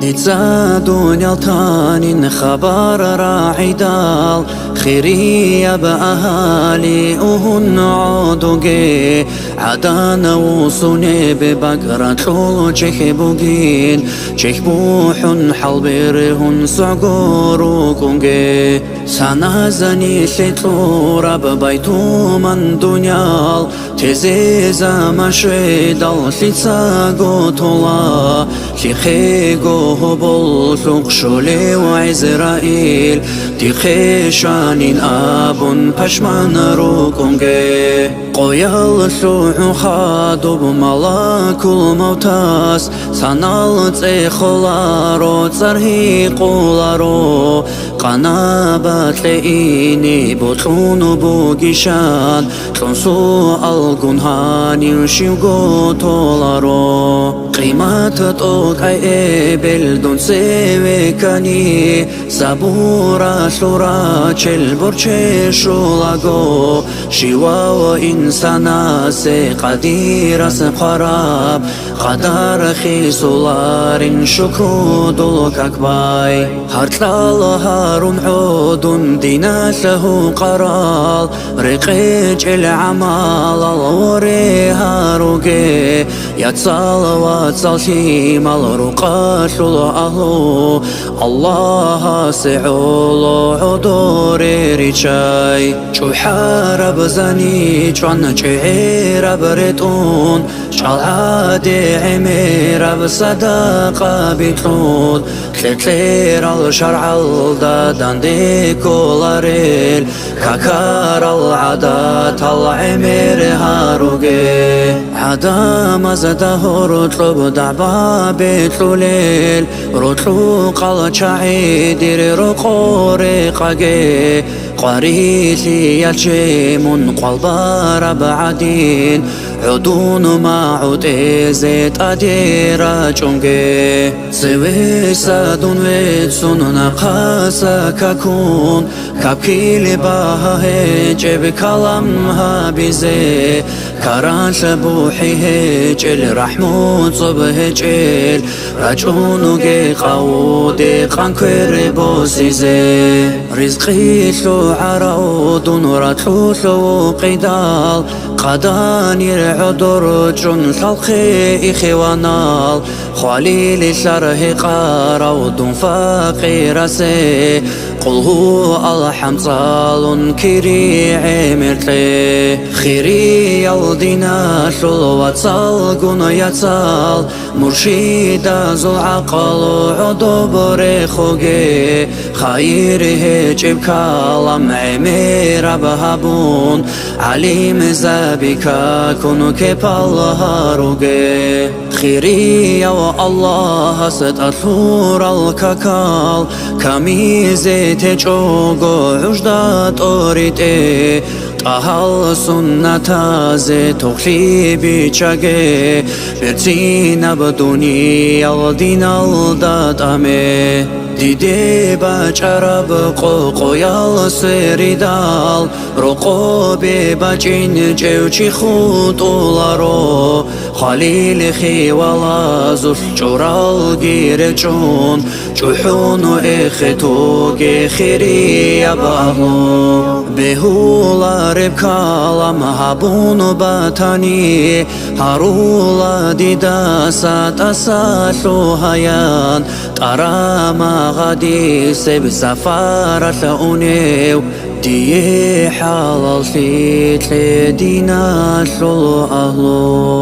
نتسا دنيا التانين خبر راعدال خيرية بأهالي أهن عودوغي عدان وصوني ببقرة طول جيخبوغين جيخبوحن حلبيرهن سعقوروكوغي سانازاني شيطورة ببيتو من دنيال تزيزا مشيدال شيتسا قوتولا شيخيقو هبول شوقشولي وعزرائيل تيخيشانين أبون پشمان روكونغي قويال شوحو خادو بملاك الموتاس سانال تيخولارو تسرهي قولارو قنابات لئيني بوتونو بوغيشان تنسو الگنهاني وشيوغو تولارو قيمات توك اي بلدون سيوكاني سابورا شورا چل برچه شولاغو شيوا و انسانا سي قدير سقراب قدر خيسولار شكو دولك اكباي هرتلال هارون عودون ديناش له قرال رقيج العمال الوري هاروغي يتصال واتصال شيمال رقاش الله الله سعول عدوري ريشاي شو حارب زاني جوان شعير بريتون شال عادي عمير بصداقة بيتلود كلير الشرع الدادان دي كولاريل كاكار العادات العمير هاروغي عدام زده رطلب دعبا بيتلوليل رطلو قال شعيدير رقوري قاقي قريتي يلشي من قلبار بعدين عدون ما عودي زيت أديرا جونجي سوي سادون ويتسون نقاسا كاكون كابكيلي باها هيجب كلامها بيزي كاران شبوحي هيجل رحمون صب هيجل رجونو جي قاودي قانكوير بوسيزي رزقي شو عراودون راتلو شو قيدال قداني عدور جن خلقي إخوانال خليل شره قارودون فقير سي قل هو الحمصال كيري عمرتي خيري يلدينا شلوات صالقون يتصال مرشيدا زو عقل عدو بريخوغي خيره جيب كلام عمير بهابون عليم زابكا كونو كبالهاروغي خيري يا الله ستأثور الكاكال كميزي تجوغو عجدات أوريتي طهال سنة زي تخلي بيشاقي برتين بدوني الدين الدات أمي دیده بچرب قوقویال سریدال رقوبی بچین جوچی خودولارو خلیل خیوالا زوش چورال گیر چون چوحونو اختوگی خیری باهو بهولا ربکالم هبونو باتانی هرولا دیدا سات اساسو هیان تراما غادي سيب سفارة لأونيو دي حلال في تلدينا شلو أهلو